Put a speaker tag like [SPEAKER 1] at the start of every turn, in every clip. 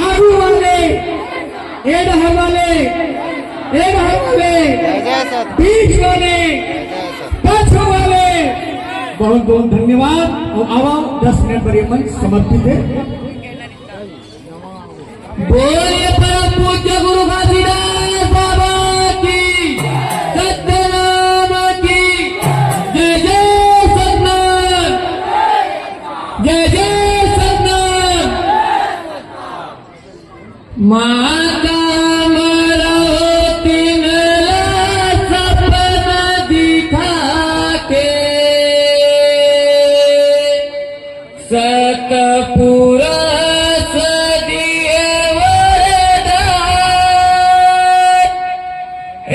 [SPEAKER 1] आगू वाले एड हवाले बीच वाले पाछू वाले बहुत बहुत धन्यवाद। और आवाम 10 मिनट पर ये मंच समर्पित है। बोलिए परम पूज्य गुरु घासीदास बाबा की, सत्यनाम की जय जय सतनाम, जय जय सतनाम। माता सतपुरा सदिये वरदान,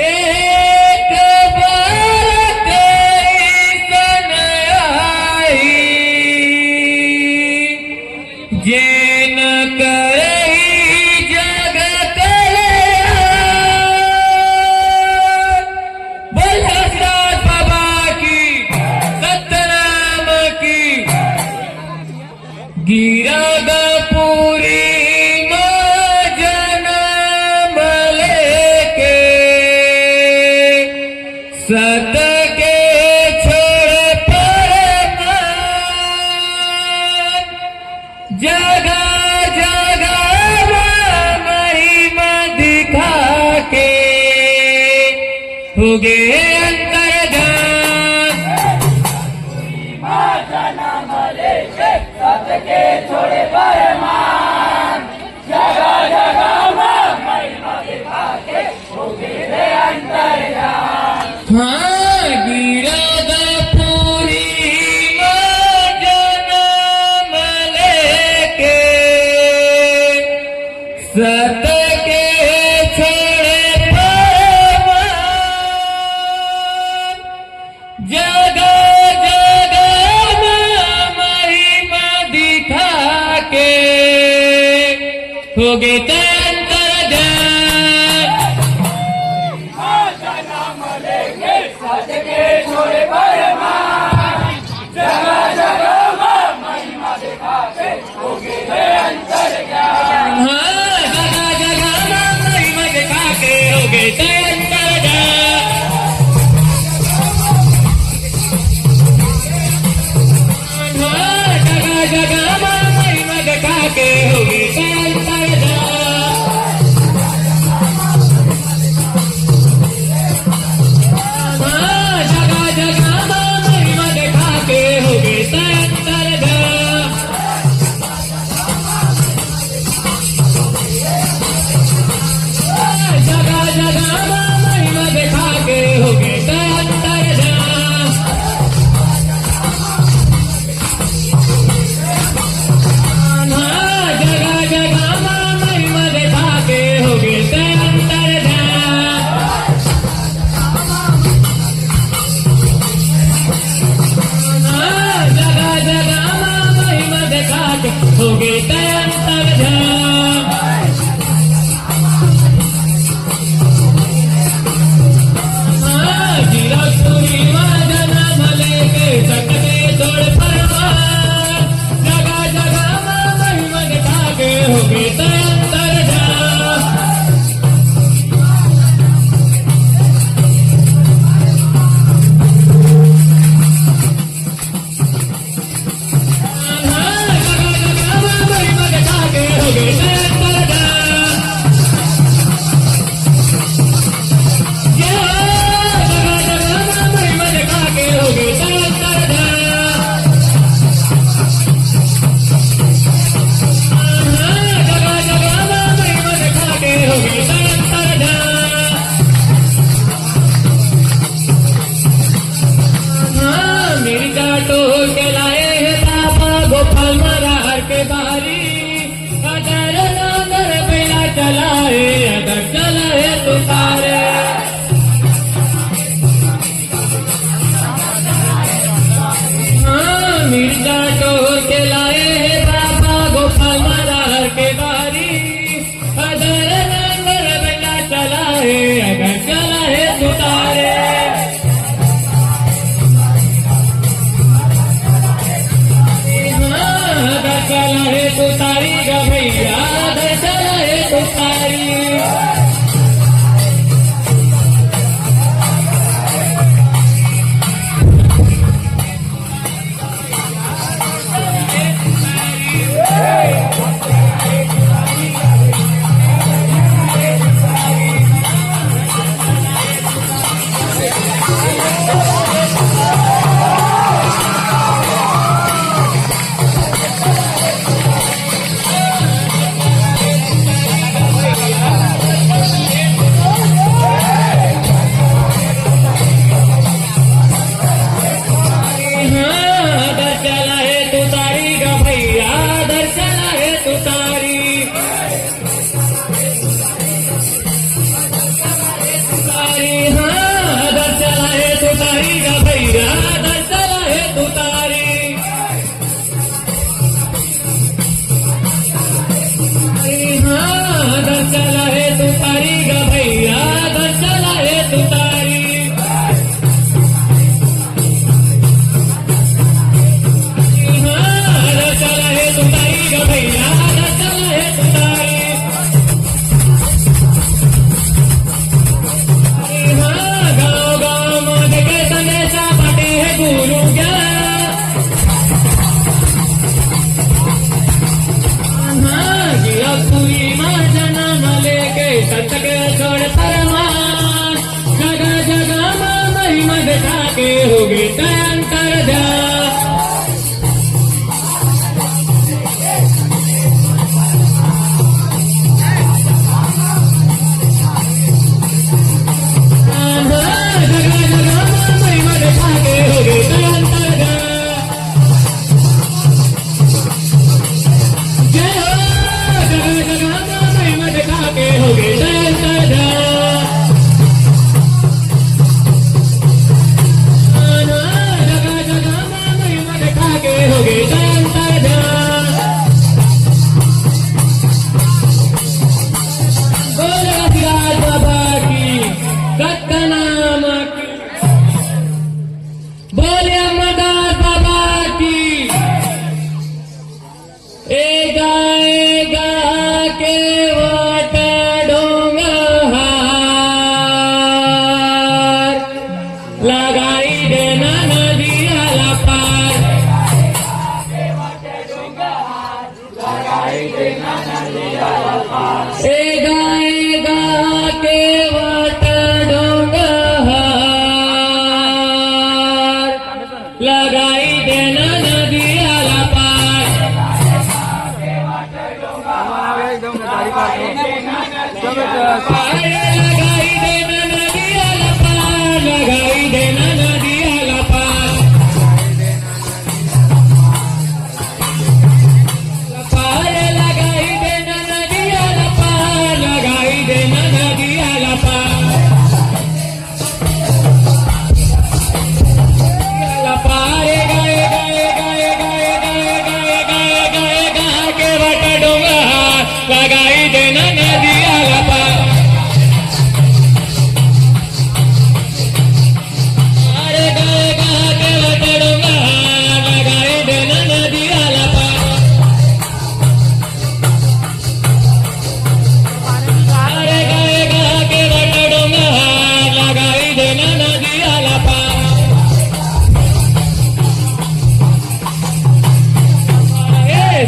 [SPEAKER 1] एक बार तेरी सनयाई, जेन करई जग कल्याण। बोल घासीदास बाबा की, सत्यनाम की। गिरगपुरी में जन्म लेके सत के छोड़ परमान, जगह जगह महिमा दिखा के हो गए छोड़े परमान, जगह जगह महिमा दिखा के हो गए अंतर्यान। हाँ, गिरगपुरी में जन्म लेके सत के छोड़े परमान, जगह हो गए नाम लेके सत के छोड़े परमान, जगह जगह महिमा दिखा के हो गए अंतर्यान। हाँ, जगह जगह महिमा दिखा के हो गए अंतर्यान। हाँ, जगह जगह महिमा दिखा के हो गए जगह जगह महिमा
[SPEAKER 2] तुतारी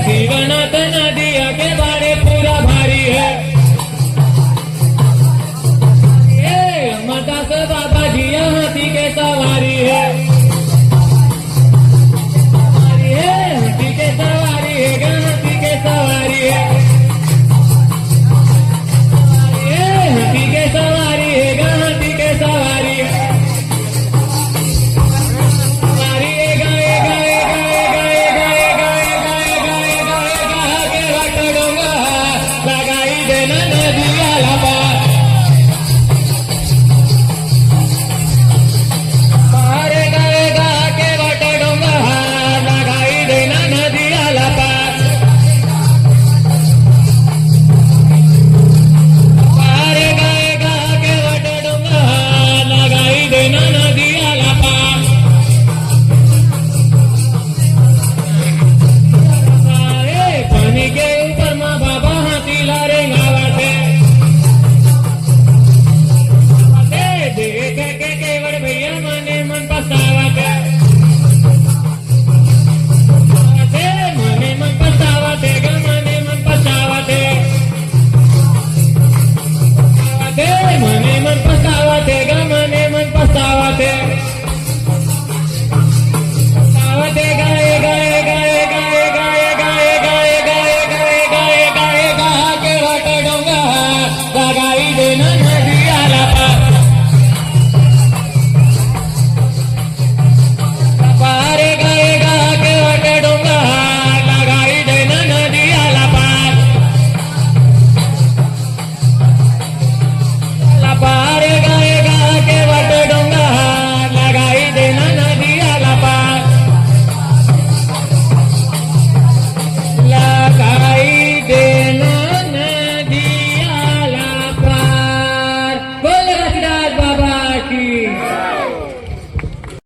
[SPEAKER 3] जीवनात नदिया के बारे पूरा
[SPEAKER 2] मने मन पसावते ग मने मन पसावते पसावते गाए गाए गाए गाए गाए गाए गाए गाए गाए गाए गाए गा के वाट डोंगा लगाई देन नदियाला पार गाए गा के वाट डोंगा लगाई देन नदियाला पार पार गाए गा के वाट डोंगा लगाई देन नदियाला पार लगाई देन नदियाला पार बोल रखदास बाबा की